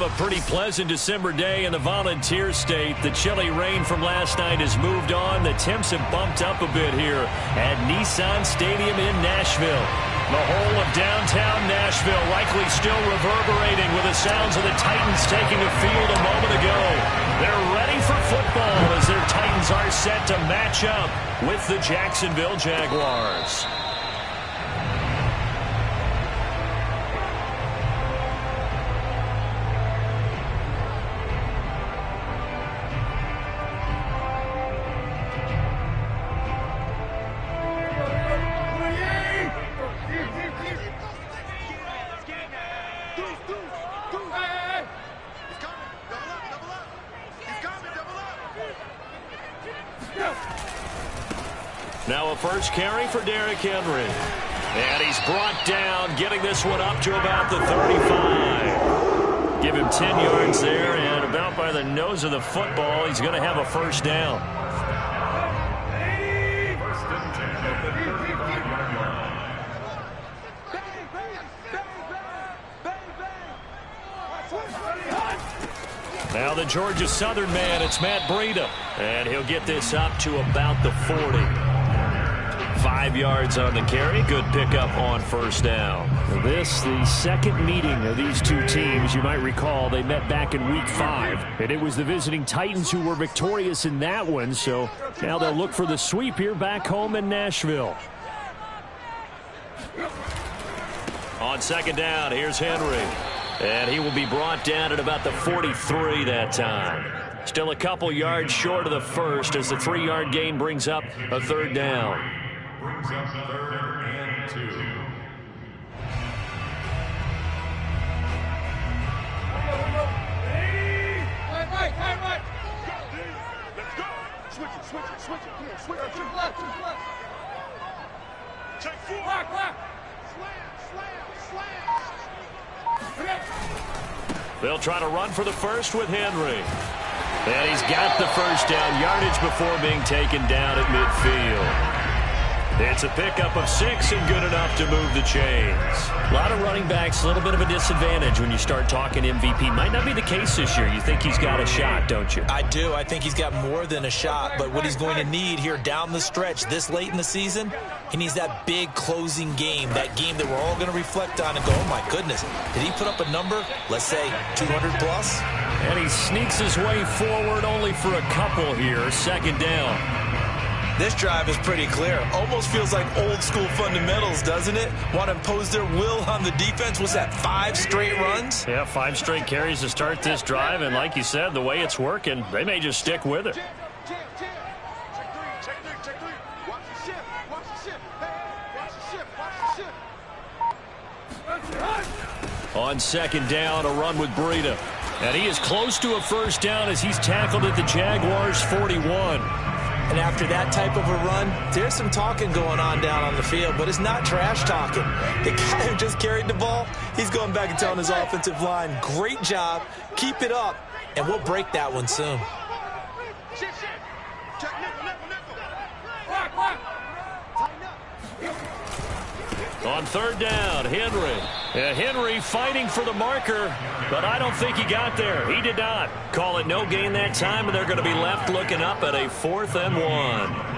have a pretty pleasant December day in the Volunteer State. The chilly rain from last night has moved on. The temps have bumped up a bit here at Nissan Stadium in Nashville. The whole of downtown Nashville likely still reverberating with the sounds of the Titans taking the field a moment ago. They're ready for football as their Titans are set to match up with the Jacksonville Jaguars. Now a first carry for Derrick Henry. And he's brought down, getting this one up to about the 35. Give him 10 yards there, and about by the nose of the football, he's going to have a first down. Now the Georgia Southern man, it's Matt Breida. And he'll get this up to about the 40. 5 yards on the carry. Good pickup on first down. This, the second meeting of these two teams. You might recall they met back in Week 5. And it was the visiting Titans who were victorious in that one. So now they'll look for the sweep here back home in Nashville. On second down, here's Henry. And he will be brought down at about the 43 that time. Still a couple yards short of the first as the 3-yard gain brings up a third down. Brings up 3rd and 2. Right. Let's go. Switch it. Come here, switch it. Left. Check 4. Slam. They'll try to run for the first with Henry. And he's got the first down, yardage before being taken down at midfield. It's a pickup of 6 and good enough to move the chains. A lot of running backs, a little bit of a disadvantage when you start talking MVP. Might not be the case this year. You think he's got a shot, don't you? I do. I think he's got more than a shot. But what he's going to need here down the stretch this late in the season, he needs that big closing game, that game that we're all going to reflect on and go, oh, my goodness, did he put up a number, let's say 200 plus? And he sneaks his way forward only for a couple here. Second down. This drive is pretty clear. Almost feels like old school fundamentals, doesn't it? Want to impose their will on the defense. Was that 5 straight runs? Yeah, 5 straight carries to start this drive. And like you said, the way it's working, they may just stick with it. Check 3. Watch the shift. On second down, a run with Breida. And he is close to a first down as he's tackled at the Jaguars' 41. And after that type of a run, there's some talking going on down on the field, but it's not trash talking. The guy who just carried the ball, he's going back and telling his offensive line, great job, keep it up, and we'll break that one soon. On third down, Henry. Henry fighting for the marker, but I don't think he got there. He did not. Call it no gain that time, and they're going to be left looking up at a 4th and 1.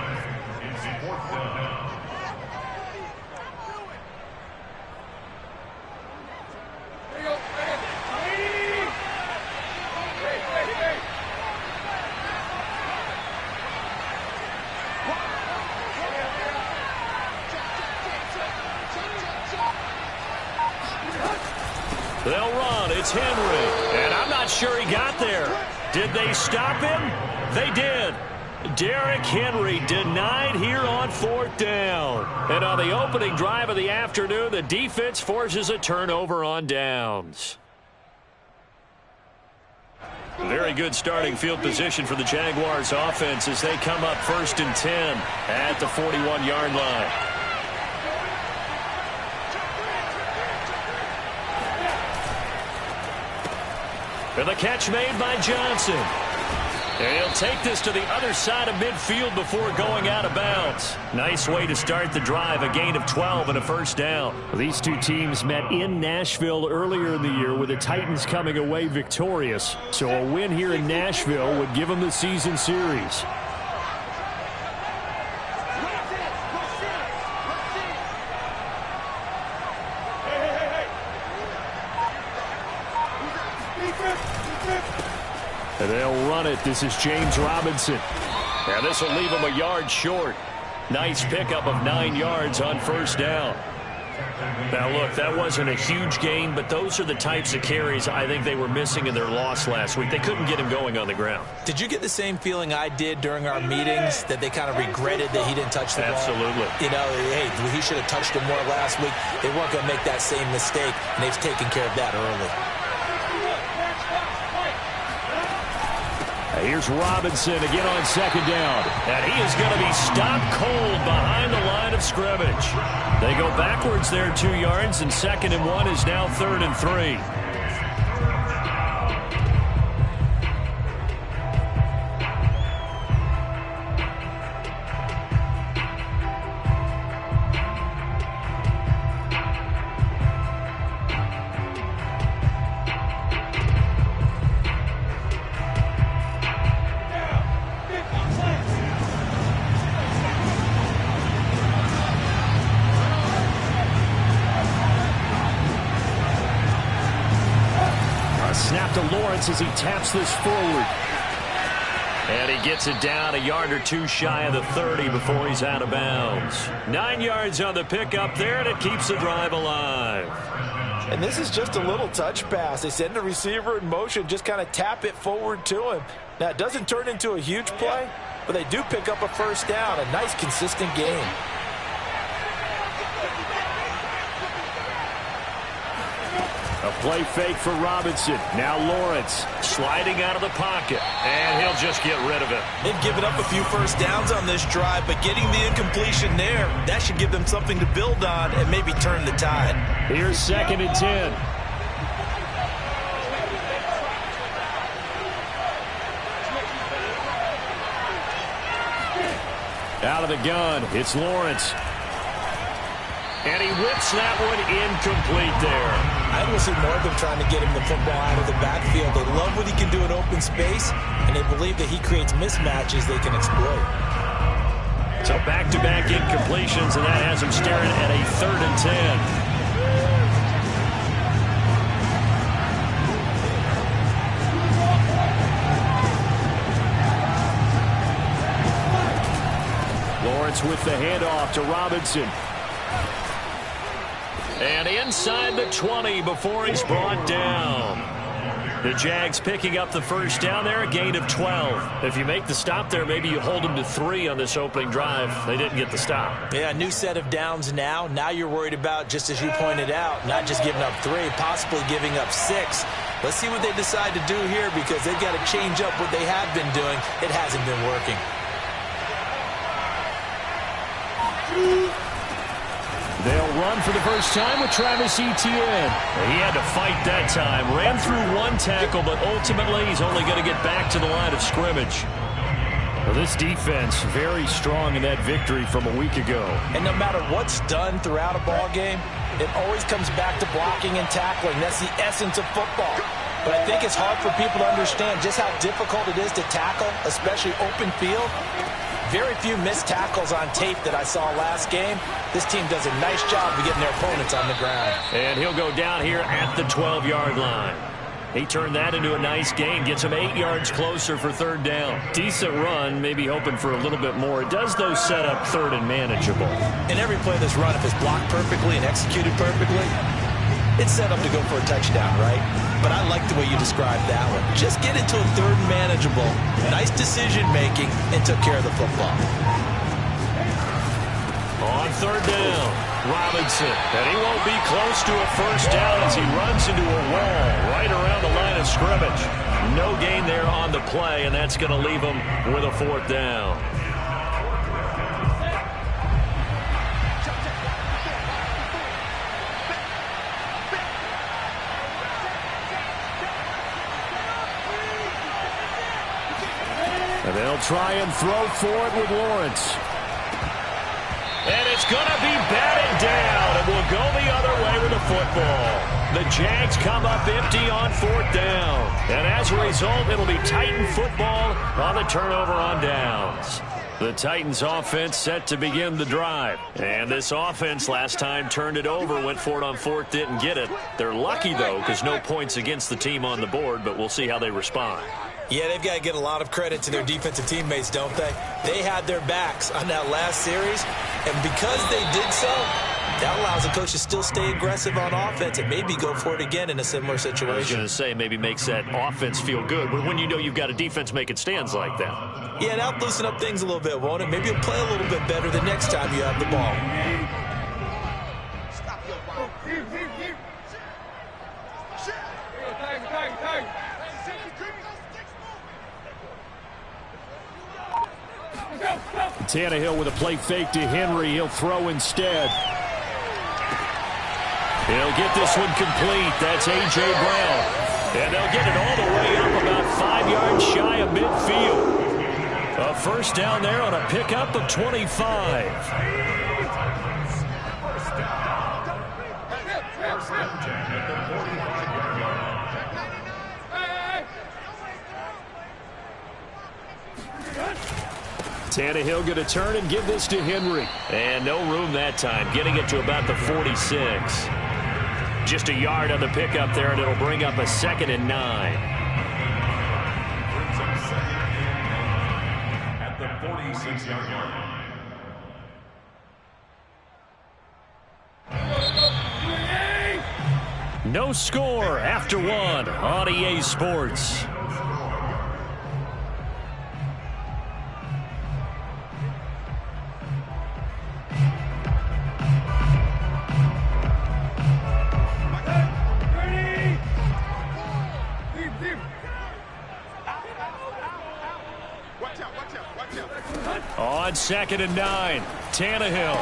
They'll run. It's Henry. And I'm not sure he got there. Did they stop him? They did. Derrick Henry denied here on 4th down. And on the opening drive of the afternoon, the defense forces a turnover on downs. Very good starting field position for the Jaguars offense as they come up 1st and 10 at the 41-yard line. And the catch made by Johnson. And he'll take this to the other side of midfield before going out of bounds. Nice way to start the drive, a gain of 12 and a first down. These two teams met in Nashville earlier in the year with the Titans coming away victorious. So a win here in Nashville would give them the season series. And they'll run it. This is James Robinson. And this will leave him a yard short. Nice pickup of 9 yards on first down. Now, look, that wasn't a huge gain, but those are the types of carries I think they were missing in their loss last week. They couldn't get him going on the ground. Did you get the same feeling I did during our meetings, that they kind of regretted that he didn't touch the ball? Absolutely. You know, hey, he should have touched it more last week. They weren't going to make that same mistake, and they've taken care of that early. Here's Robinson again on second down. And he is going to be stopped cold behind the line of scrimmage. They go backwards there 2 yards, and 2nd and 1 is now 3rd and 3. Snap to Lawrence as he taps this forward. And he gets it down a yard or two shy of the 30 before he's out of bounds. 9 yards on the pickup there, and it keeps the drive alive. And this is just a little touch pass. They send the receiver in motion, just kind of tap it forward to him. Now, it doesn't turn into a huge play, but they do pick up a first down. A nice, consistent game. A play fake for Robinson. Now Lawrence sliding out of the pocket, and he'll just get rid of it. They've given up a few first downs on this drive, but getting the incompletion there, that should give them something to build on and maybe turn the tide. Here's 2nd and 10. Out of the gun, it's Lawrence. And he whips that one incomplete there. I will see more of them trying to get him the football out of the backfield. They love what he can do in open space, and they believe that he creates mismatches they can exploit. So back-to-back incompletions, and that has him staring at a 3rd and 10. Lawrence with the handoff to Robinson. And inside the 20 before he's brought down. The Jags picking up the first down there, a gain of 12. If you make the stop there, maybe you hold them to 3 on this opening drive. They didn't get the stop. Yeah, new set of downs now. Now you're worried about, just as you pointed out, not just giving up 3, possibly giving up 6. Let's see what they decide to do here, because they've got to change up what they have been doing. It hasn't been working. They'll run for the first time with Travis Etienne. He had to fight that time. Ran through 1 tackle, but ultimately he's only going to get back to the line of scrimmage. Well, this defense very strong in that victory from a week ago. And no matter what's done throughout a ball game, it always comes back to blocking and tackling. That's the essence of football. But I think it's hard for people to understand just how difficult it is to tackle, especially open field. Very few missed tackles on tape that I saw last game. This team does a nice job of getting their opponents on the ground. And he'll go down here at the 12-yard line. He turned that into a nice gain. Gets him 8 yards closer for 3rd down. Decent run, maybe hoping for a little bit more. It does, though, set up 3rd and manageable. In every play that's run, if it's blocked perfectly and executed perfectly, it's set up to go for a touchdown, right? But I like the way you described that one. Just get into a 3rd and manageable, nice decision-making, and took care of the football. On 3rd down, Robinson. And he won't be close to a first down as he runs into a wall right around the line of scrimmage. No gain there on the play, and that's going to leave him with a 4th down. They'll try and throw for it with Lawrence. And it's going to be batted down, and we'll go the other way with the football. The Jags come up empty on 4th down. And as a result, it'll be Titan football on the turnover on downs. The Titans offense set to begin the drive. And this offense last time turned it over, went for it on 4th, didn't get it. They're lucky, though, because no points against the team on the board, but we'll see how they respond. Yeah, they've got to get a lot of credit to their defensive teammates, don't they? They had their backs on that last series, and because they did so, that allows the coach to still stay aggressive on offense and maybe go for it again in a similar situation. I was going to say maybe makes that offense feel good, but when you know you've got a defense making stands like that. Yeah, that'll loosen up things a little bit, won't it? Maybe you'll play a little bit better the next time you have the ball. Tannehill with a play fake to Henry. He'll throw instead. He'll get this one complete. That's A.J. Brown. And they'll get it all the way up about 5 yards shy of midfield. A first down there on a pickup of 25. Tannehill going to turn and give this to Henry. And no room that time, getting it to about the 46. Just a yard on the pickup there, and it'll bring up a 2nd and 9. At the 46-yard line. No score after one on EA Sports. On 2nd and 9, Tannehill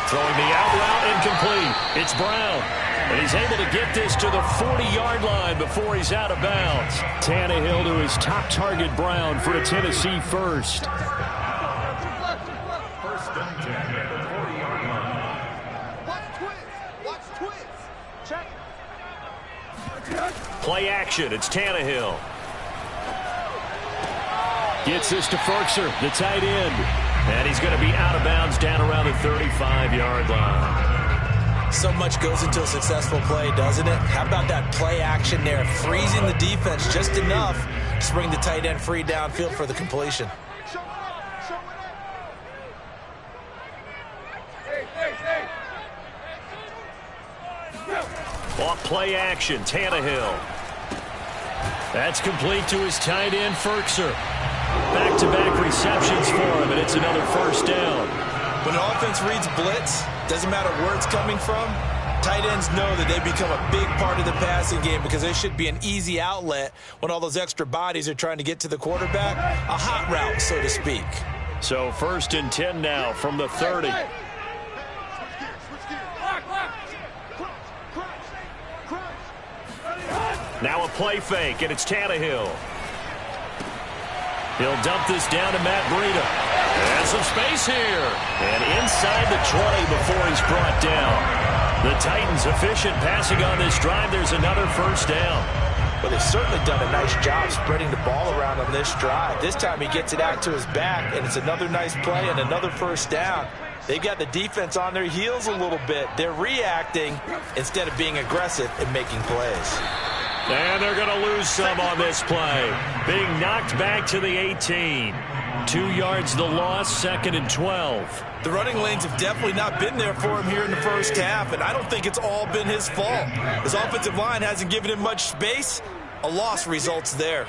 throwing the out route incomplete. It's Brown, and he's able to get this to the 40-yard line before he's out of bounds. Tannehill to his top target, Brown, for a Tennessee first. First and 10 at the 40-yard line. Watch twins. Check. Play action. It's Tannehill. Gets this to Ferkser, the tight end. And he's going to be out of bounds down around the 35-yard line. So much goes into a successful play, doesn't it? How about that play action there, freezing the defense just enough to bring the tight end free downfield for the completion. Off play action, Tannehill. That's complete to his tight end, Ferkser. Back-to-back receptions for him, and it's another first down. When an offense reads blitz, doesn't matter where it's coming from, tight ends know that they become a big part of the passing game because they should be an easy outlet when all those extra bodies are trying to get to the quarterback. A hot route, so to speak. So 1st and 10 now from the 30. Now a play fake, and it's Tannehill. He'll dump this down to Matt Breida. And some space here. And inside the 20 before he's brought down. The Titans efficient passing on this drive. There's another first down. Well, they've certainly done a nice job spreading the ball around on this drive. This time he gets it out to his back, and it's another nice play and another first down. They've got the defense on their heels a little bit. They're reacting instead of being aggressive and making plays. And they're going to lose some on this play. Being knocked back to the 18. 2 yards the loss, 2nd and 12. The running lanes have definitely not been there for him here in the first half, and I don't think it's all been his fault. His offensive line hasn't given him much space. A loss results there.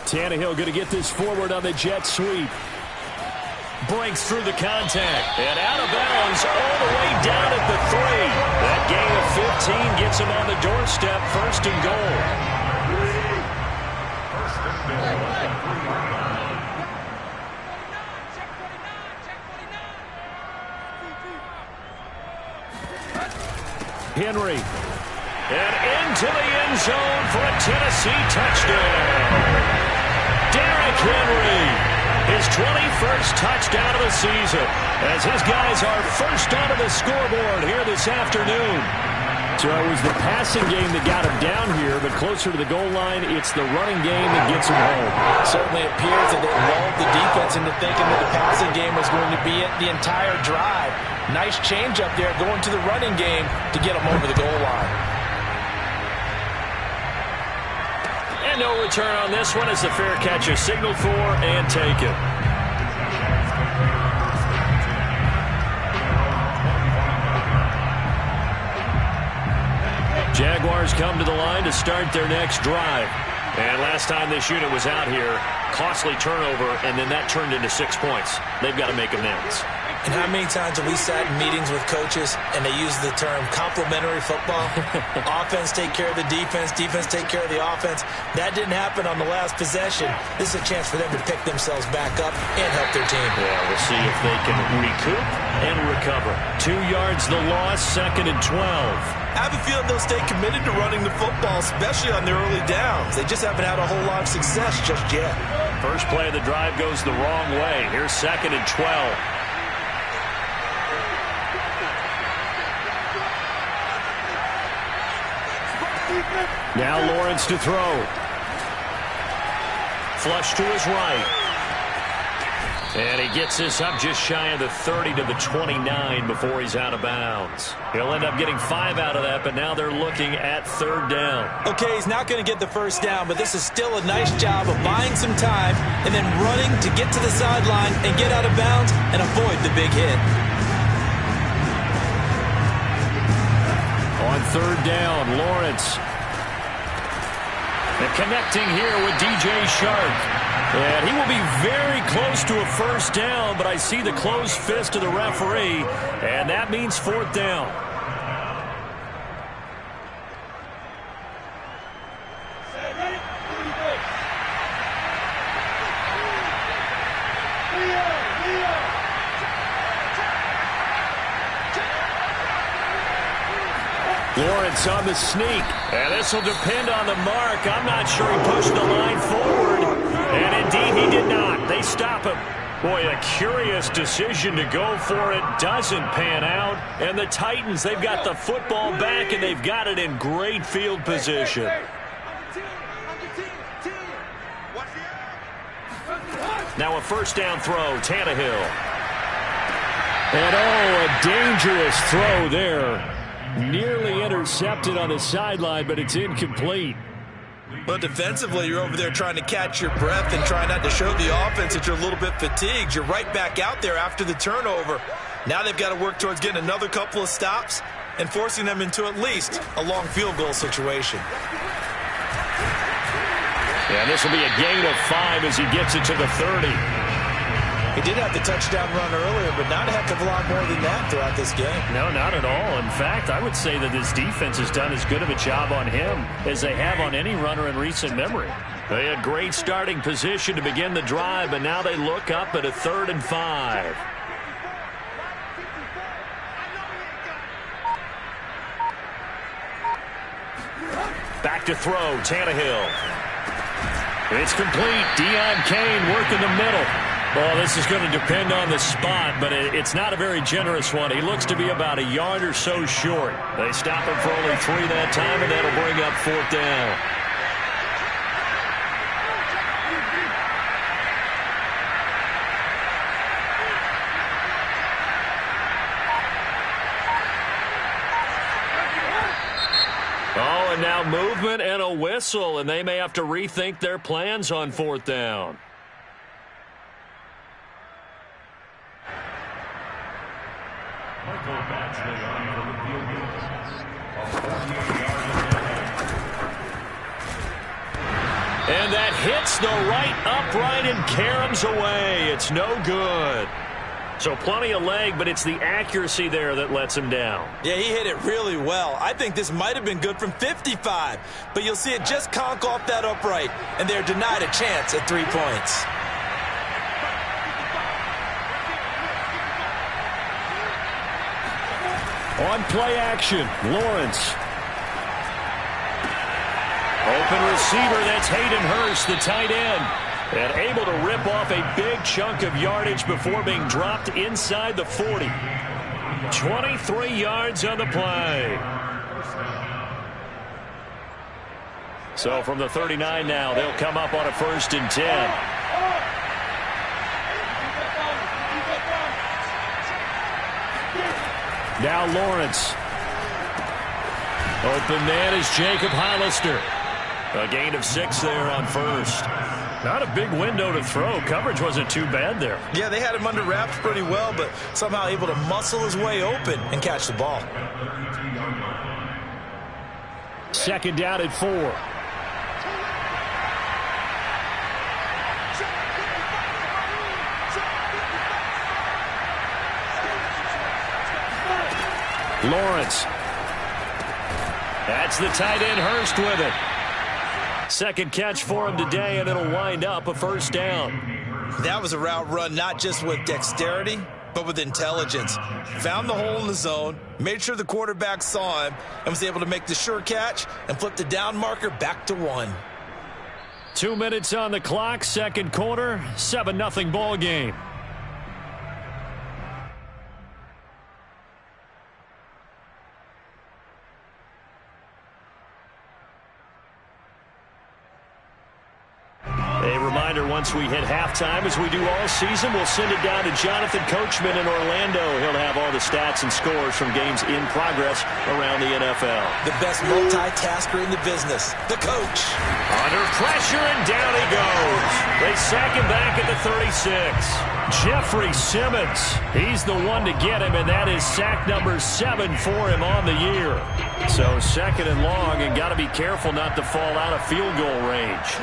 Tannehill going to get this forward on the jet sweep. Breaks through the contact and out of bounds all the way down at the 3. That gain of 15 gets him on the doorstep, 1st and goal. Henry. And into the end zone for a Tennessee touchdown. Derrick Henry, his 21st touchdown of the season, as his guys are first onto the scoreboard here this afternoon. So it was the passing game that got him down here, but closer to the goal line, it's the running game that gets him home. Certainly appears that they lulled the defense into thinking that the passing game was going to be it the entire drive. Nice change up there going to the running game to get him over the goal line. And no return on this one as the fair catch is signaled for and taken. Jaguars come to the line to start their next drive. And last time this unit was out here, costly turnover, and then that turned into 6 points. They've got to make amends. And how many times have we sat in meetings with coaches and they use the term complementary football? Offense take care of the defense, defense take care of the offense. That didn't happen on the last possession. This is a chance for them to pick themselves back up and help their team. Yeah, we'll see if they can recoup and recover. 2 yards the loss, 2nd and 12. I have a feeling they'll stay committed to running the football, especially on their early downs. They just haven't had a whole lot of success just yet. First play of the drive goes the wrong way. Here's 2nd and 12. Now Lawrence to throw. Flush to his right. And he gets this up just shy of the 30 to the 29 before he's out of bounds. He'll end up getting 5 out of that, but now they're looking at 3rd down. Okay, he's not going to get the first down, but this is still a nice job of buying some time and then running to get to the sideline and get out of bounds and avoid the big hit. On 3rd down, Lawrence. And connecting here with DJ Shark. And he will be very close to a first down, but I see the closed fist of the referee, and that means 4th down. Lawrence on the sneak, and this will depend on the mark. I'm not sure he pushed the line forward, and indeed he did not. They stop him. Boy, a curious decision to go for it. Doesn't pan out, and the Titans, they've got the football back, and they've got it in great field position. Now a first down throw, Tannehill. And oh, a dangerous throw there. Nearly intercepted on the sideline, but it's incomplete. Well, defensively, you're over there trying to catch your breath and try not to show the offense that you're a little bit fatigued. You're right back out there after the turnover. Now they've got to work towards getting another couple of stops and forcing them into at least a long field goal situation. Yeah, this will be a gain of 5 as he gets it to the 30. He did have the touchdown run earlier, but not a heck of a lot more than that throughout this game. No, not at all. In fact, I would say that this defense has done as good of a job on him as they have on any runner in recent memory. They had great starting position to begin the drive, but now they look up at a 3rd and 5. Back to throw, Tannehill. It's complete. Deion Kane working the middle. Well, this is going to depend on the spot, but it's not a very generous one. He looks to be about a yard or so short. They stop him for only 3 that time, and that'll bring up 4th down. Oh, and now movement and a whistle, and they may have to rethink their plans on 4th down. And that hits the right upright and caroms away. It's no good. So plenty of leg, but it's the accuracy there that lets him down. Yeah, he hit it really well. I think this might have been good from 55, but you'll see it just conk off that upright, and they're denied a chance at 3 points. On play action, Lawrence. Open receiver, that's Hayden Hurst, the tight end. And able to rip off a big chunk of yardage before being dropped inside the 40. 23 yards on the play. So from the 39 now, they'll come up on a 1st and 10. Now Lawrence. Open man is Jacob Hollister. A gain of 6 there on 1st. Not a big window to throw. Coverage wasn't too bad there. Yeah, they had him under wraps pretty well, but somehow able to muscle his way open and catch the ball. 2nd down at 4. Lawrence. That's the tight end Hurst with it. 2nd catch for him today, and it'll wind up a 1st down. That was a route run not just with dexterity, but with intelligence. Found the hole in the zone, made sure the quarterback saw him, and was able to make the sure catch and flip the down marker back to 1. 2 minutes on the clock, 2nd quarter, 7-0 ball game. Once we hit halftime, as we do all season, we'll send it down to Jonathan Coachman in Orlando. He'll have all the stats and scores from games in progress around the NFL. The best multitasker in the business, the coach. Under pressure, and down he goes. They sack him back at the 36. Jeffrey Simmons, he's the one to get him, and that is sack number 7 for him on the year. So 2nd and long, and got to be careful not to fall out of field goal range.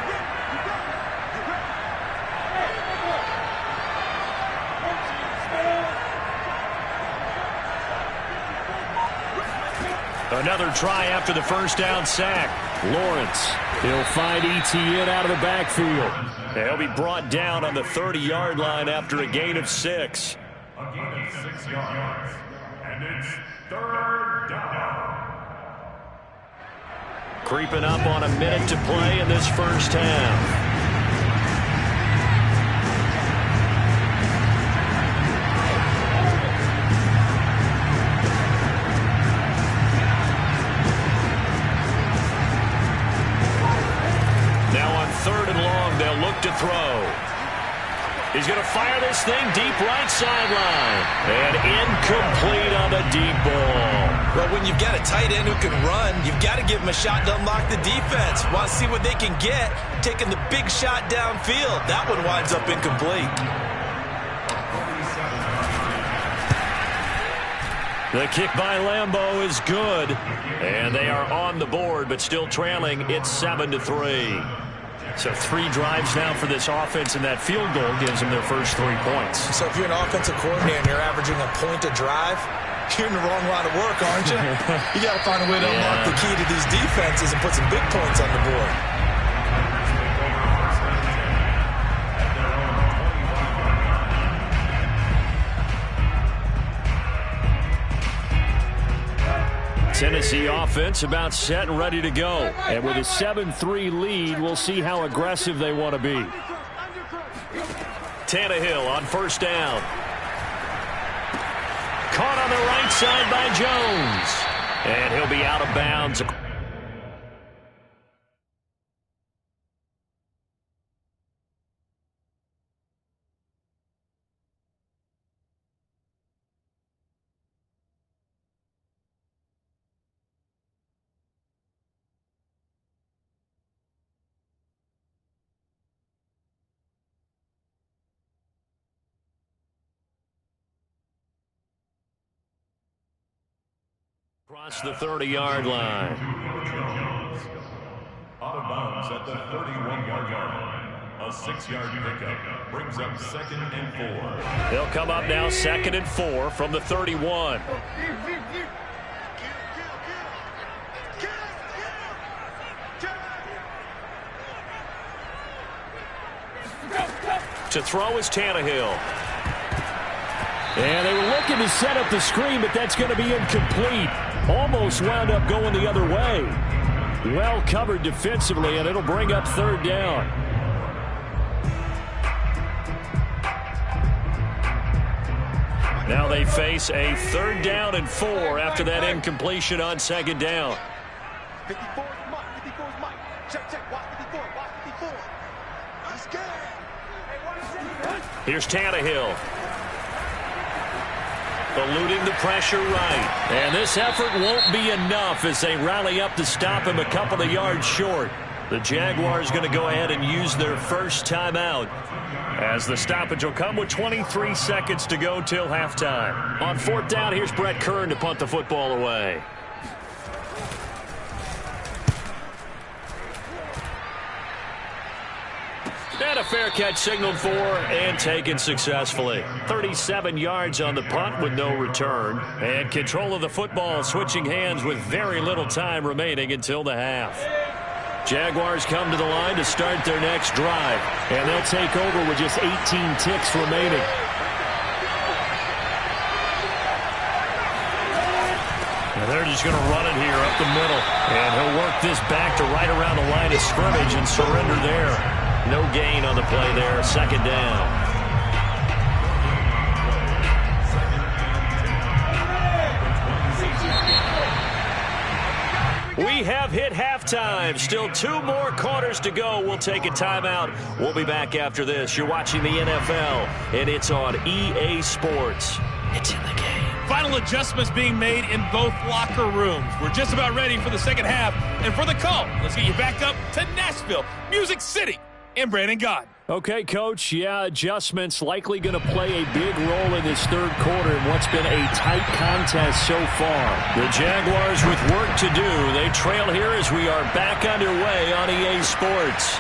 Another try after the 1st down sack. Lawrence, he'll find Etienne out of the backfield. He'll be brought down on the 30-yard line after a gain of 6. A gain of 6 yards. And it's 3rd down. Creeping up on a minute to play in this 1st half. To throw. He's going to fire this thing deep right sideline. And incomplete on the deep ball. Well, when you've got a tight end who can run, you've got to give him a shot to unlock the defense. Want to see what they can get, taking the big shot downfield. That one winds up incomplete. The kick by Lambeau is good. And they are on the board, but still trailing. It's 7-3. So 3 drives now for this offense, and that field goal gives them their first 3 points. So if you're an offensive coordinator and you're averaging a point a drive, you're in the wrong line of work, aren't you? You got to find a way to unlock the key to these defenses and put some big points on the board. Tennessee offense about set and ready to go. And with a 7-3 lead, we'll see how aggressive they want to be. Tannehill on 1st down. Caught on the right side by Jones. And he'll be out of bounds. Across the 30-yard line. Out of bounds at the 31-yard line. A 6-yard pickup brings up 2nd and 4. They'll come up now 2nd and 4 from the 31. To throw is Tannehill. And they were looking to set up the screen, but that's going to be incomplete. Almost wound up going the other way. Well covered defensively, and it'll bring up third down. Now they face a 3rd down and 4 after that incompletion on 2nd down. 54 is Mike. 54 is Mike. Check, check. Watch 54. Watch 54. Let's go. Here's Tannehill. Eluding the pressure right. And this effort won't be enough as they rally up to stop him a couple of yards short. The Jaguars going to go ahead and use their first timeout, as the stoppage will come with 23 seconds to go till halftime. On 4th down, here's Brett Kern to punt the football away. And a fair catch signaled for and taken successfully. 37 yards on the punt with no return. And control of the football switching hands with very little time remaining until the half. Jaguars come to the line to start their next drive. And they'll take over with just 18 ticks remaining. And they're just going to run it here up the middle. And he'll work this back to right around the line of scrimmage and surrender there. No gain on the play there. 2nd down. We have hit halftime. Still 2 more quarters to go. We'll take a timeout. We'll be back after this. You're watching the NFL, and it's on EA Sports. It's in the game. Final adjustments being made in both locker rooms. We're just about ready for the second half. And for the call, let's get you back up to Nashville, Music City, and Brandon God. Okay, Coach. Yeah, adjustments likely going to play a big role in this 3rd quarter in what's been a tight contest so far. The Jaguars with work to do. They trail here as we are back underway on EA Sports.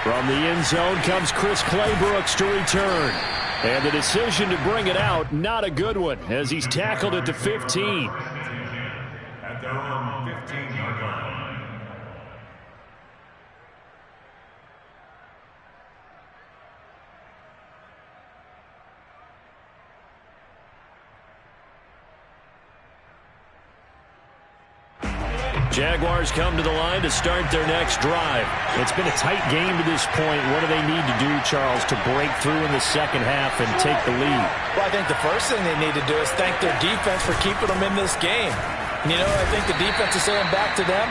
From the end zone comes Chris Claybrooks to return. And the decision to bring it out, not a good one, as he's tackled at the 15. At their own 15-yard line. Jaguars come to the line to start their next drive. It's been a tight game to this point. What do they need to do, Charles, to break through in the second half and take the lead? Well, I think the first thing they need to do is thank their defense for keeping them in this game. And you know, I think the defense is saying back to them,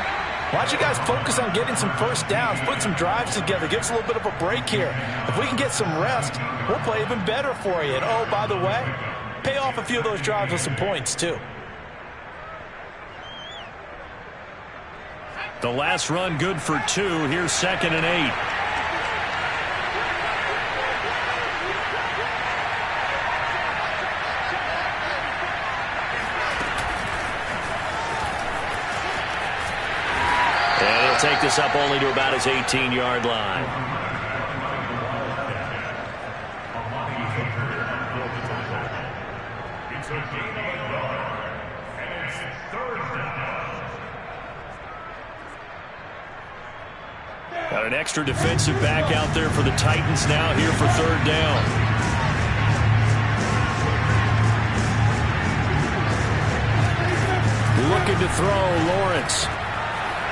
why don't you guys focus on getting some first downs, put some drives together, give us a little bit of a break here. If we can get some rest, we'll play even better for you. And, oh, by the way, pay off a few of those drives with some points, too. The last run good for 2. Here's 2nd and 8. And he'll take this up only to about his 18-yard line. It's a game of a yard, and it's 3rd down. Got an extra defensive back out there for the Titans now here for 3rd down. Looking to throw, Lawrence.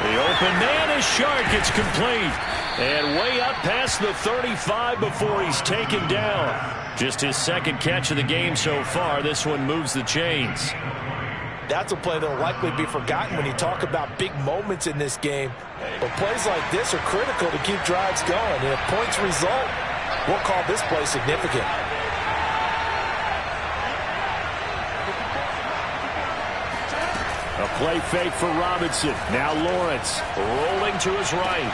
The open man is short. It's complete. And way up past the 35 before he's taken down. Just his 2nd catch of the game so far. This one moves the chains. That's a play that will likely be forgotten when you talk about big moments in this game. But plays like this are critical to keep drives going. And if points result, we'll call this play significant. A play fake for Robinson. Now Lawrence rolling to his right.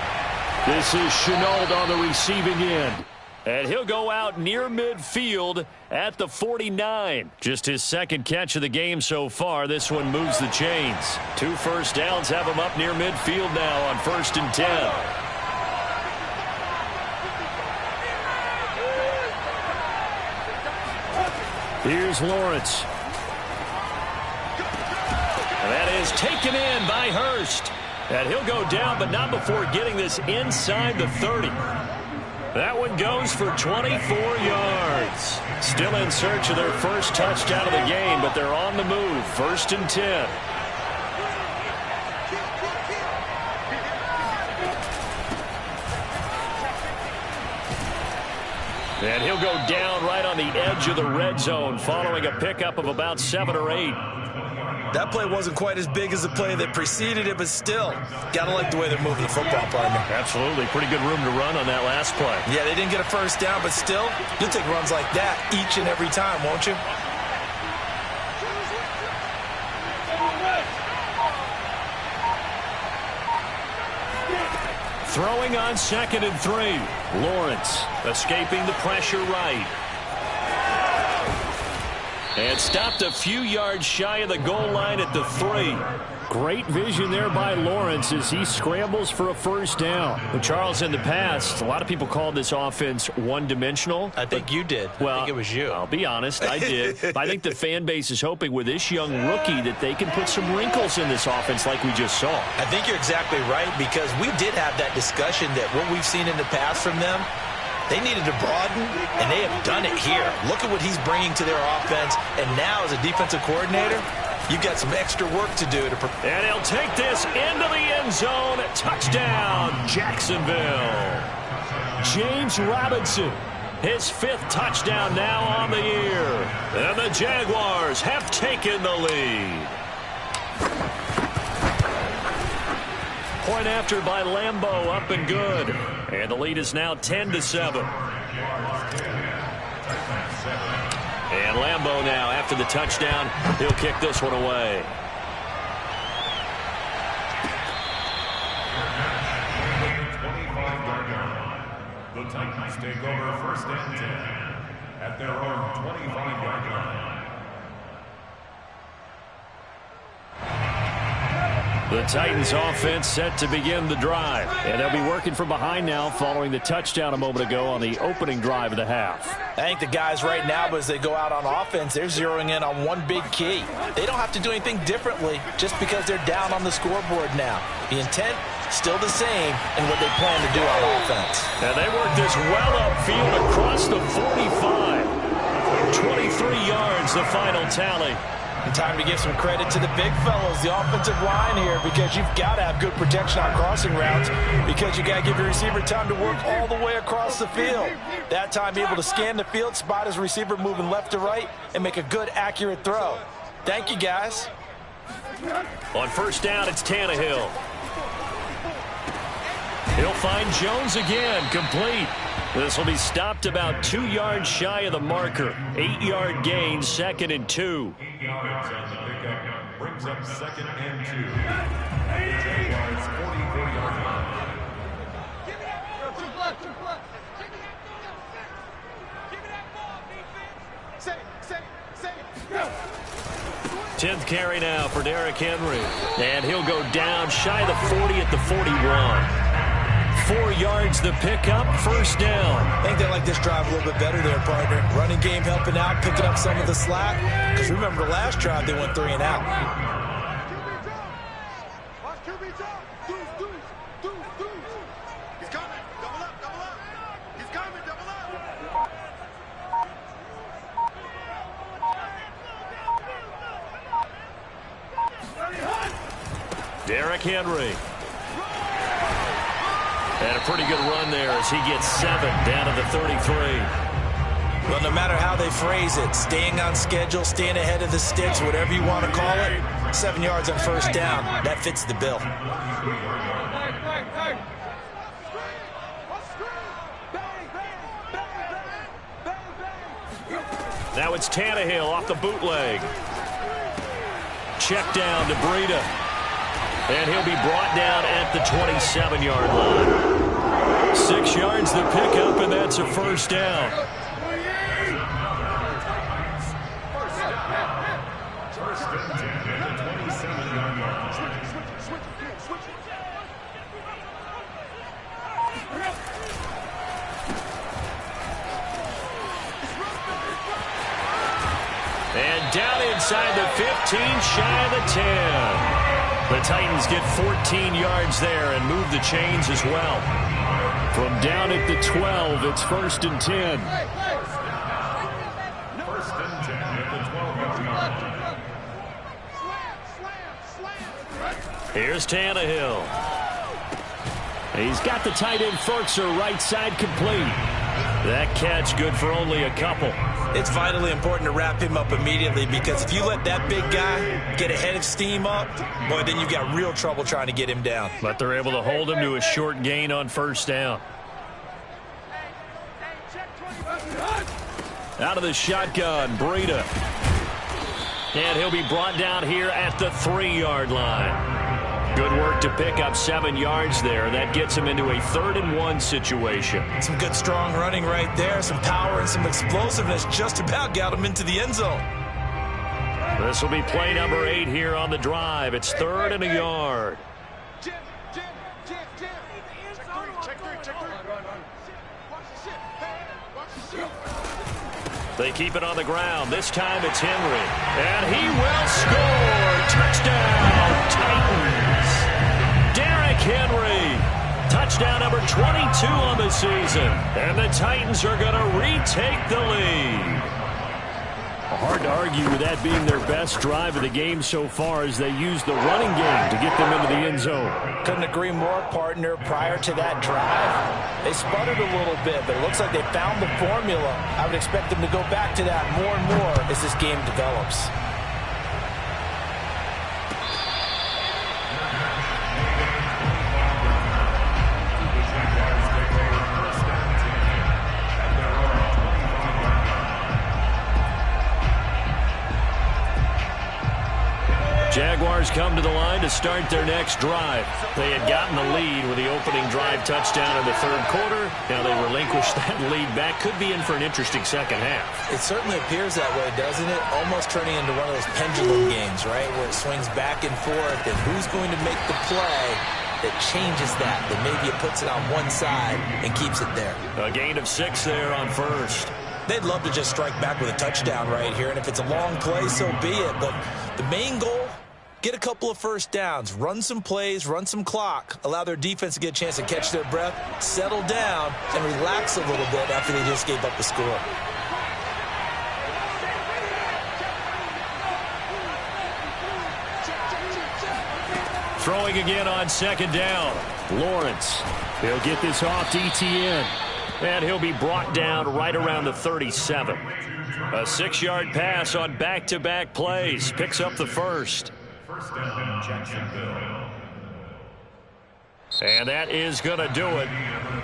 This is Chenault on the receiving end. And he'll go out near midfield at the 49. Just his 2nd catch of the game so far. This one moves the chains. 2 first downs have him up near midfield now on 1st and 10. Here's Lawrence. And that is taken in by Hurst. And he'll go down, but not before getting this inside the 30. That one goes for 24 yards. Still in search of their first touchdown of the game, but they're on the move. 1st and 10. And he'll go down right on the edge of the red zone following a pickup of about 7 or 8. That play wasn't quite as big as the play that preceded it, but still, got to like the way they're moving the football, partner. Absolutely. Pretty good room to run on that last play. Yeah, they didn't get a first down, but still, you'll take runs like that each and every time, won't you? Throwing on 2nd and 3. Lawrence escaping the pressure right. And stopped a few yards shy of the goal line at the 3. Great vision there by Lawrence as he scrambles for a first down. Well, Charles, in the past, a lot of people called this offense one-dimensional. I think you did. Well, I think it was you. I'll be honest, I did. I think the fan base is hoping with this young rookie that they can put some wrinkles in this offense like we just saw. I think you're exactly right, because we did have that discussion that what we've seen in the past from them, they needed to broaden, and they have done it here. Look at what he's bringing to their offense, and now as a defensive coordinator, you've got some extra work to do. And he'll take this into the end zone. Touchdown, Jacksonville. James Robinson, his 5th touchdown now on the year. And the Jaguars have taken the lead. Point after by Lambeau, up and good. And the lead is now 10-7. And Lambeau now, after the touchdown, he'll kick this one away. The Titans take over 1st and 10 at their own 25-yard line. The Titans offense set to begin the drive. And they'll be working from behind now following the touchdown a moment ago on the opening drive of the half. I think the guys right now, as they go out on offense, they're zeroing in on one big key. They don't have to do anything differently just because they're down on the scoreboard now. The intent, still the same in what they plan to do on offense. And they work this well upfield across the 45. 23 yards, the final tally. And time to give some credit to the big fellows, the offensive line here, because you've got to have good protection on crossing routes, because you got to give your receiver time to work all the way across the field. That time able to scan the field, spot his receiver moving left to right, and make a good, accurate throw. Thank you, guys. On first down, it's Tannehill. He'll find Jones again, complete. This will be stopped about 2 yards shy of the marker. 8-yard gain, 2nd and 2. 8 yards on the pickup brings up 2nd and 2. The Jaguars 44-yard line. Give me that ball, Give me that ball. Give me that ball, defense. Say. 10th carry now for Derrick Henry. And he'll go down shy of the 40 at the 41. 4 yards the pickup, first down. I think they like this drive a little bit better there, partner. Running game helping out, picking up some of the slack. Because remember the last drive, they went 3 and out. QB drop. Deuce. He's coming. Double up. He's coming. Double up. Derrick Henry. And a pretty good run there as he gets 7 down to the 33. Well, no matter how they phrase it, staying on schedule, staying ahead of the sticks, whatever you want to call it, 7 yards on first down, that fits the bill. Now it's Tannehill off the bootleg. Check down to Breida. And he'll be brought down at the 27-yard line. 6 yards the pickup, and that's a first down. First and 10 at the 27-yard line. Switch. And down inside the 15, shy of the 10. The Titans get 14 yards there and move the chains as well. From down at the 12, it's first and 10. First and 10 at the 12-yard line. Here's Tannehill. He's got the tight end Ferkser right side complete. That catch good for only a couple. It's vitally important to wrap him up immediately, because if you let that big guy get a head of steam up, boy, then you've got real trouble trying to get him down. But they're able to hold him to a short gain on first down. Out of the shotgun, Breida. And he'll be brought down here at the 3-yard line. Good work to pick up 7 yards there. That gets him into a 3rd-and-1 situation. Some good strong running right there. Some power and some explosiveness just about got him into the end zone. This will be play number 8 here on the drive. It's 3rd and a yard. They keep it on the ground. This time it's Henry. And he will score. Touchdown, Titans. Derrick Henry. Touchdown number 22 on the season. And the Titans are going to retake the lead. Hard to argue with that being their best drive of the game so far, as they use the running game to get them into the end zone. Couldn't agree more, partner. Prior to that drive, they sputtered a little bit, but it looks like they found the formula. I would expect them to go back to that more and more as this game develops. Jaguars come to the line to start their next drive. They had gotten the lead with the opening drive touchdown in the 3rd quarter. Now they relinquish that lead back. Could be in for an interesting second half. It certainly appears that way, doesn't it? Almost turning into one of those pendulum games, right, where it swings back and forth, and who's going to make the play that changes that maybe it puts it on one side and keeps it there. A gain of 6 there on first. They'd love to just strike back with a touchdown right here, and if it's a long play, so be it. But the main goal, get a couple of first downs, run some plays, run some clock, allow their defense to get a chance to catch their breath, settle down, and relax a little bit after they just gave up the score. Throwing again on 2nd down. Lawrence. He'll get this off to ETN. And he'll be brought down right around the 37. A 6-yard pass on back-to-back plays. Picks up the first. First down, Jacksonville. And that is going to do it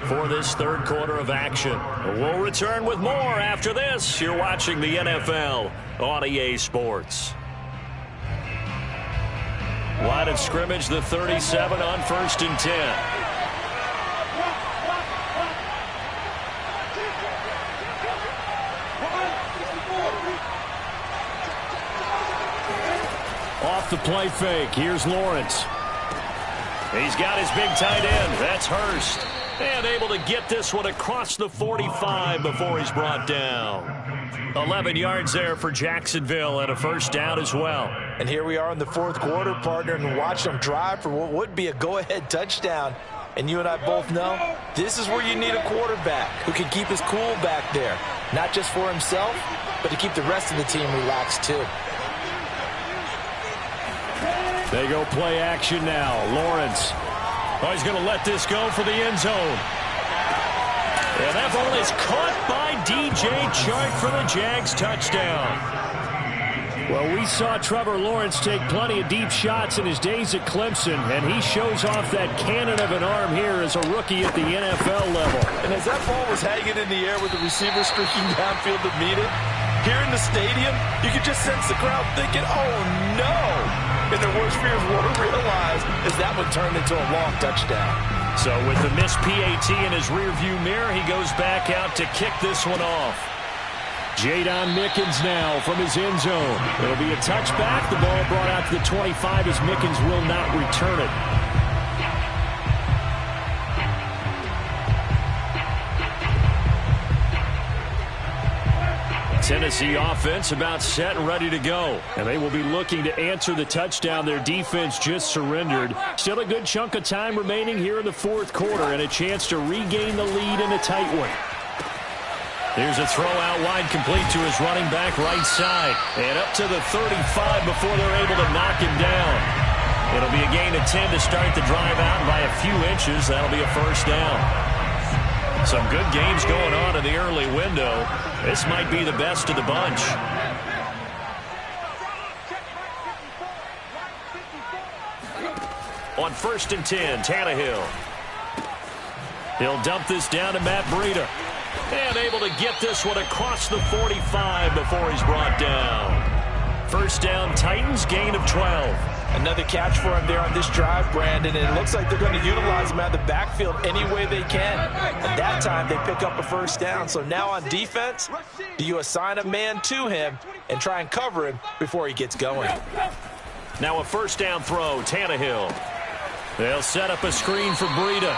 for this 3rd quarter of action. We'll return with more after this. You're watching the NFL on EA Sports. Line of scrimmage, the 37 on 1st and 10. Off the play fake. Here's Lawrence. He's got his big tight end. That's Hurst. And able to get this one across the 45 before he's brought down. 11 yards there for Jacksonville and a first down as well. And here we are in the 4th quarter, partner, and watch them drive for what would be a go-ahead touchdown. And you and I both know this is where you need a quarterback who can keep his cool back there. Not just for himself, but to keep the rest of the team relaxed too. They go play action now. Lawrence. Oh, he's going to let this go for the end zone. And that ball is caught by DJ Chark for the Jags touchdown. Well, we saw Trevor Lawrence take plenty of deep shots in his days at Clemson, and he shows off that cannon of an arm here as a rookie at the NFL level. And as that ball was hanging in the air with the receiver streaking downfield to meet it, here in the stadium, you could just sense the crowd thinking, oh, no. And their worst fears were realized as that one turned into a long touchdown. So with the missed PAT in his rearview mirror, he goes back out to kick this one off. Jadon Mickens now from his end zone. It'll be a touchback. The ball brought out to the 25 as Mickens will not return it. Tennessee offense about set and ready to go. And they will be looking to answer the touchdown their defense just surrendered. Still a good chunk of time remaining here in the 4th quarter and a chance to regain the lead in a tight one. Here's a throw out wide, complete to his running back right side. And up to the 35 before they're able to knock him down. It'll be a gain of 10 to start the drive out, and by a few inches, that'll be a first down. Some good games going on in the early window. This might be the best of the bunch. On 1st and 10, Tannehill. He'll dump this down to Matt Breida. And able to get this one across the 45 before he's brought down. First down, Titans, gain of 12. Another catch for him there on this drive, Brandon, and it looks like they're going to utilize him out of the backfield any way they can. And that time, they pick up a first down. So now on defense, do you assign a man to him and try and cover him before he gets going? Now a first down throw, Tannehill. They'll set up a screen for Breida.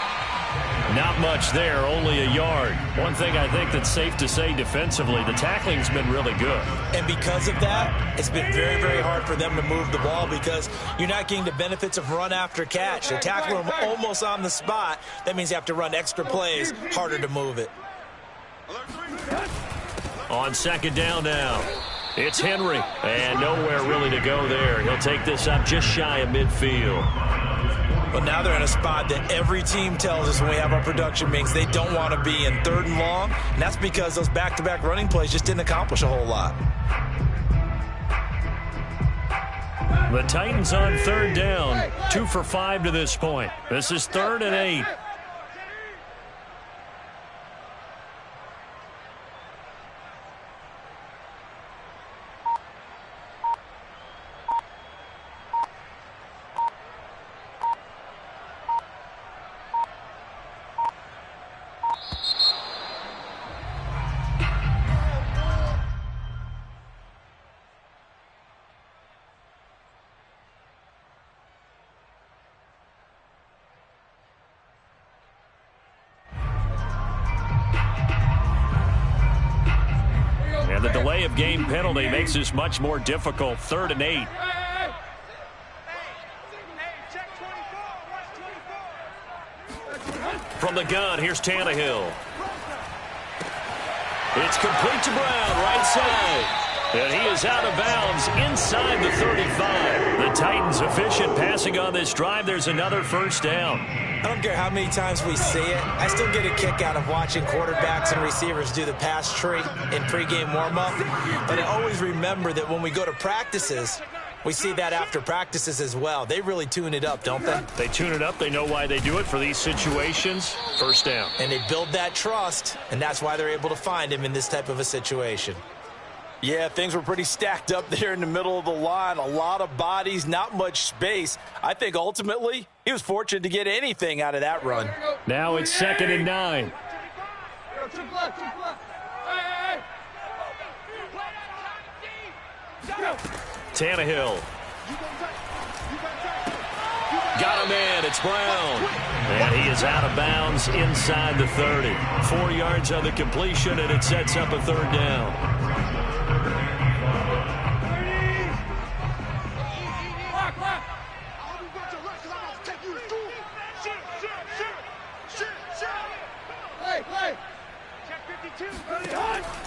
Not much there, only a yard. One thing I think that's safe to say defensively, the tackling's been really good. And because of that, it's been very, very hard for them to move the ball because you're not getting the benefits of run after catch. They tackle them almost on the spot. That means you have to run extra plays, harder to move it. On second down now, it's Henry. And nowhere really to go there. He'll take this up just shy of midfield. But now they're in a spot that every team tells us when we have our production meetings they don't want to be in, 3rd and long. And that's because those back-to-back running plays just didn't accomplish a whole lot. The Titans on 3rd down, 2 for 5 to this point. This is 3rd and 8. The delay of game penalty makes this much more difficult. 3rd and 8. From the gun, here's Tannehill. It's complete to Brown, right side. And he is out of bounds inside the 35. The Titans efficient passing on this drive. There's another first down. I don't care how many times we see it. I still get a kick out of watching quarterbacks and receivers do the pass tree in pregame warm-up. But I always remember that when we go to practices, we see that after practices as well. They really tune it up, don't they? They tune it up. They know why they do it for these situations. First down. And they build that trust, and that's why they're able to find him in this type of a situation. Yeah, things were pretty stacked up there in the middle of the line. A lot of bodies, not much space. I think ultimately he was fortunate to get anything out of that run. Now it's 2nd and 9. Tannehill. Got a man. It's Brown. And he is out of bounds inside the 30. 4 yards on the completion, and it sets up a 3rd down.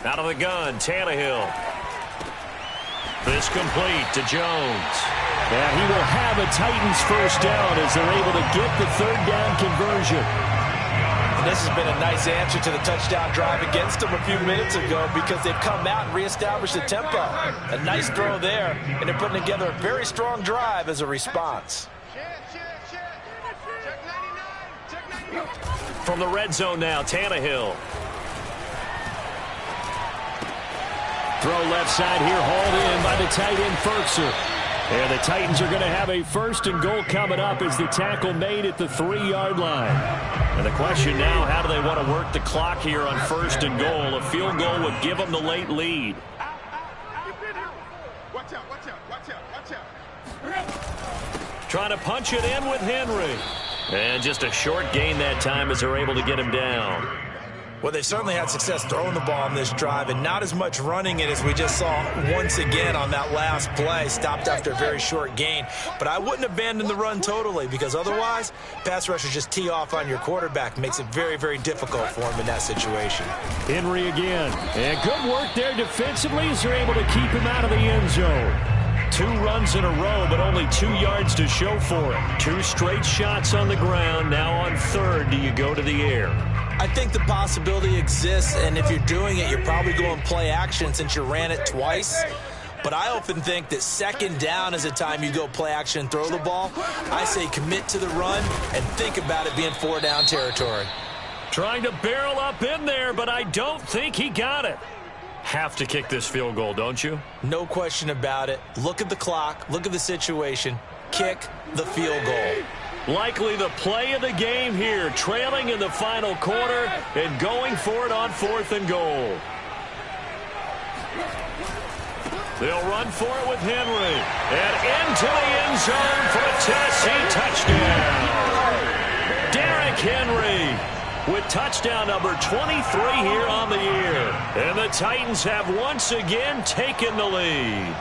Out of the gun, Tannehill. This complete to Jones. And he will have a Titans first down as they're able to get the 3rd down conversion. And this has been a nice answer to the touchdown drive against them a few minutes ago because they've come out and reestablished the tempo. A nice throw there, and they're putting together a very strong drive as a response. From the red zone now, Tannehill. Throw left side here, hauled in by the tight end, Ferkser. And the Titans are going to have a 1st and goal coming up as the tackle made at the 3-yard line. And the question now, how do they want to work the clock here on 1st and goal? A field goal would give them the late lead. Watch out, watch out, watch out, watch out. Trying to punch it in with Henry. And just a short gain that time as they're able to get him down. Well, they've certainly had success throwing the ball on this drive and not as much running it as we just saw once again on that last play. Stopped after a very short gain. But I wouldn't abandon the run totally because otherwise, pass rushers just tee off on your quarterback. Makes it very, very difficult for him in that situation. Henry again. And good work there defensively as they're able to keep him out of the end zone. 2 runs in a row, but only 2 yards to show for it. 2 straight shots on the ground. Now on 3rd, do you go to the air? I think the possibility exists, and if you're doing it, you're probably going play action since you ran it twice. But I often think that second down is the time you go play action and throw the ball. I say commit to the run and think about it being 4-down territory. Trying to barrel up in there, but I don't think he got it. Have to kick this field goal, don't you? No question about it. Look at the clock. Look at the situation. Kick the field goal. Likely the play of the game here, trailing in the final quarter and going for it on 4th and goal. They'll run for it with Henry. And into the end zone for a Tennessee touchdown. Derrick Henry with touchdown number 23 here on the year. And the Titans have once again taken the lead.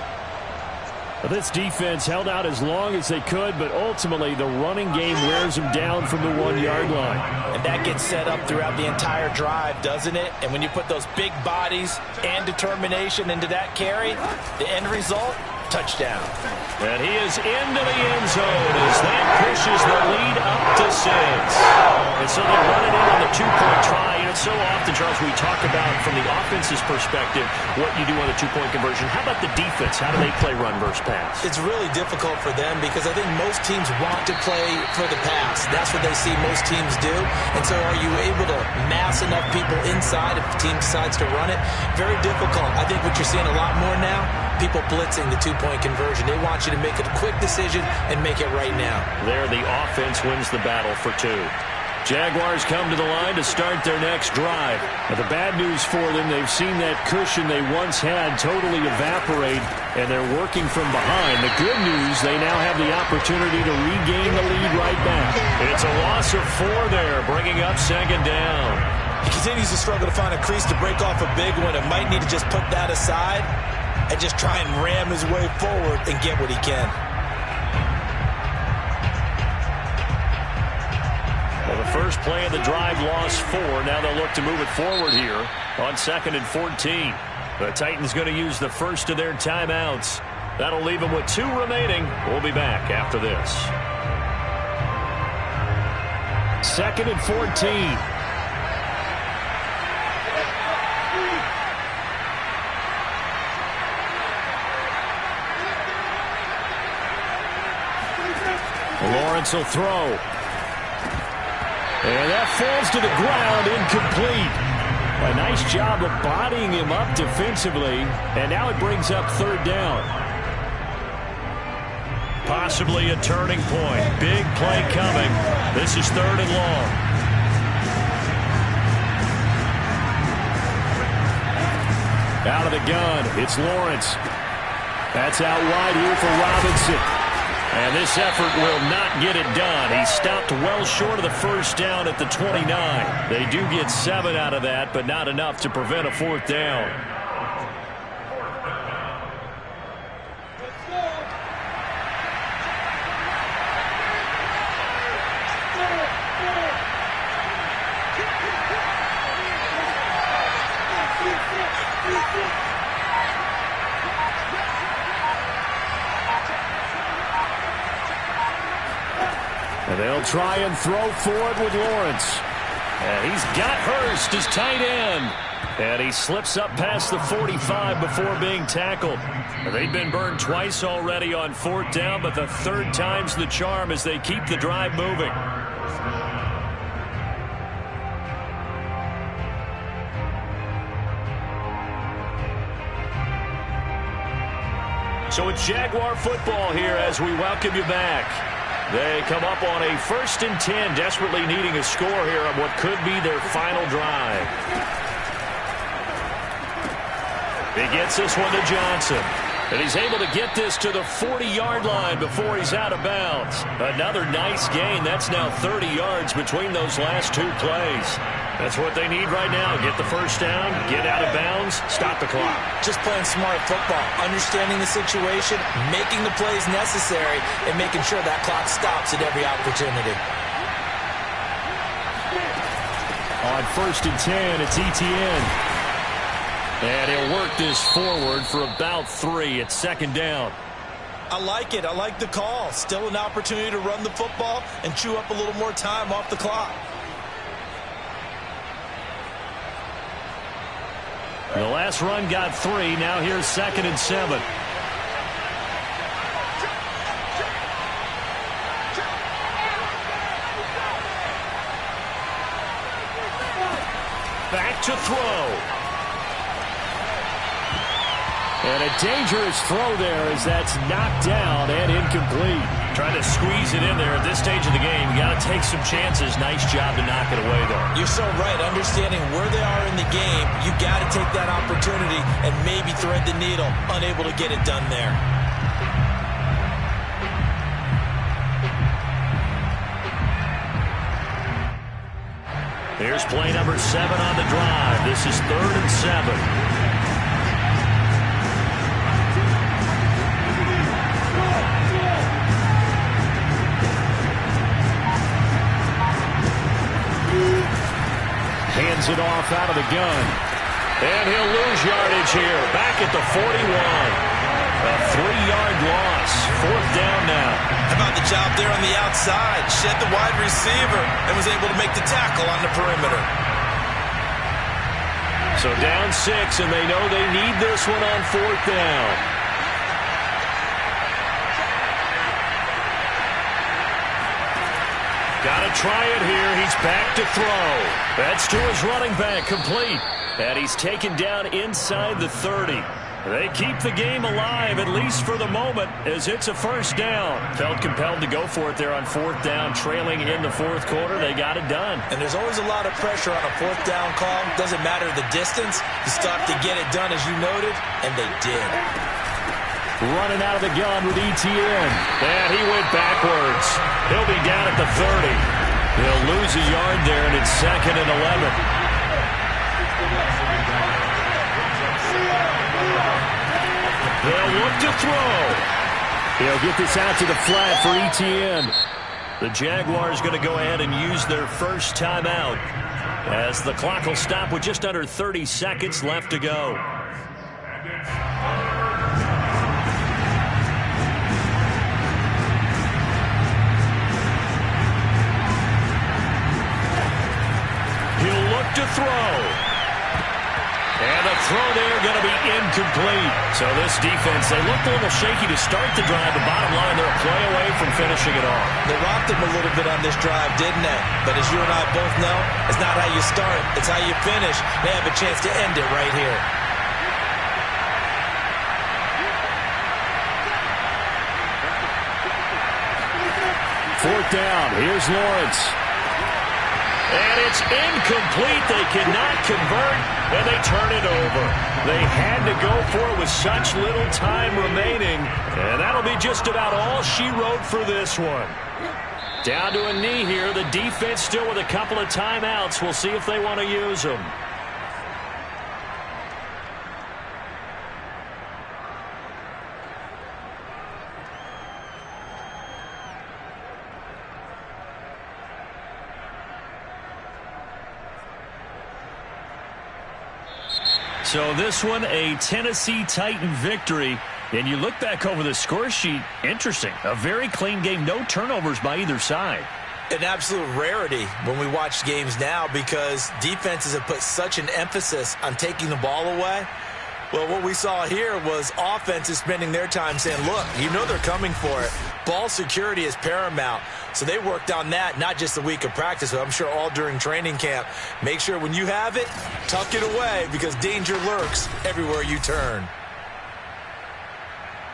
This defense held out as long as they could, but ultimately the running game wears them down from the 1-yard line. And that gets set up throughout the entire drive, doesn't it? And when you put those big bodies and determination into that carry, the end result, touchdown. And he is into the end zone as that pushes the lead up to 6. And so they run it in on the 2-point try. And it's so often, Charles, we talk about from the offense's perspective what you do on the 2-point conversion. How about the defense? How do they play run versus pass? It's really difficult for them because I think most teams want to play for the pass. That's what they see most teams do. And so are you able to mass enough people inside if the team decides to run it? Very difficult. I think what you're seeing a lot more now, people blitzing the 2-point conversion. They want you to make a quick decision and make it right now. There, the offense wins the battle for 2. Jaguars come to the line to start their next drive. But the bad news for them, they've seen that cushion they once had totally evaporate, and they're working from behind. The good news, they now have the opportunity to regain the lead right back. It's a loss of 4 there, bringing up 2nd down. He continues to struggle to find a crease to break off a big one and might need to just put that aside and just try and ram his way forward and get what he can. Well, the first play of the drive lost 4. Now they'll look to move it forward here on 2nd and 14. The Titans going to use the first of their timeouts. That'll leave them with 2 remaining. We'll be back after this. 2nd and 14. Lawrence will throw. And that falls to the ground, incomplete. A nice job of bodying him up defensively. And now it brings up 3rd down. Possibly a turning point. Big play coming. This is 3rd and long. Out of the gun, it's Lawrence. That's out wide here for Robinson. And this effort will not get it done. He stopped well short of the first down at the 29. They do get 7 out of that, but not enough to prevent a 4th down. And they'll try and throw for it with Lawrence. And he's got Hurst as tight end. And he slips up past the 45 before being tackled. And they've been burned twice already on 4th down, but the 3rd time's the charm as they keep the drive moving. So it's Jaguar football here as we welcome you back. They come up on a 1st and 10, desperately needing a score here on what could be their final drive. He gets this one to Johnson. And he's able to get this to the 40-yard line before he's out of bounds. Another nice gain. That's now 30 yards between those last 2 plays. That's what they need right now. Get the first down, get out of bounds, stop the clock. Just playing smart football, understanding the situation, making the plays necessary, and making sure that clock stops at every opportunity. On 1st and 10, it's Etienne. And he'll work this forward for about 3 at 2nd down. I like it. I like the call. Still an opportunity to run the football and chew up a little more time off the clock. The last run got 3. Now here's 2nd and 7. Back to throw. And a dangerous throw there as that's knocked down and incomplete. Trying to squeeze it in there at this stage of the game. You got to take some chances. Nice job to knock it away, though. You're so right. Understanding where they are in the game, you got to take that opportunity and maybe thread the needle. Unable to get it done there. Here's play number 7 on the drive. This is 3rd and 7. Hands it off out of the gun. And he'll lose yardage here. Back at the 41. A 3-yard loss. 4th down now. How about the job there on the outside? Shed the wide receiver and was able to make the tackle on the perimeter. So down 6, and they know they need this one on 4th down. Got to try it here. He's back to throw. That's to his running back, complete. And he's taken down inside the 30. They keep the game alive, at least for the moment, as it's a 1st down. Felt compelled to go for it there on 4th down, trailing in the 4th quarter. They got it done. And there's always a lot of pressure on a 4th down call. Doesn't matter the distance. You stop to get it done, as you noted, and they did. Running out of the gun with ETN. And he went backwards. He'll be down at the 30. He'll lose a yard there, and it's 2nd and 11. They'll look to throw. He'll get this out to the flat for ETN. The Jaguars going to go ahead and use their first timeout as the clock will stop with just under 30 seconds left to go. He'll look to throw. And the throw there going to be incomplete. So this defense, they looked a little shaky to start the drive. The bottom line, they're a play away from finishing it off. They rocked them a little bit on this drive, didn't they? But as you and I both know, it's not how you start, it's how you finish. They have a chance to end it right here. Fourth down. Here's Lawrence. And it's incomplete. They cannot convert, and they turn it over. They had to go for it with such little time remaining, and that'll be just about all she wrote for this one. Down to a knee here. The defense still with a couple of timeouts. We'll see if they want to use them. So this one, a Tennessee Titan victory. And you look back over the score sheet, interesting. A very clean game, no turnovers by either side. An absolute rarity when we watch games now because defenses have put such an emphasis on taking the ball away. Well, what we saw here was offenses spending their time saying, look, you know they're coming for it. Ball security is paramount. So they worked on that, not just a week of practice, but I'm sure all during training camp. Make sure when you have it, tuck it away because danger lurks everywhere you turn.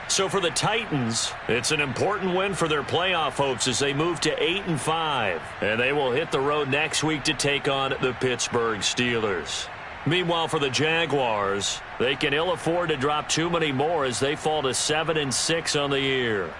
So for the Titans, it's an important win for their playoff hopes as they move to 8-5. And they will hit the road next week to take on the Pittsburgh Steelers. Meanwhile, for the Jaguars, they can ill afford to drop too many more as they fall to 7-6 on the year.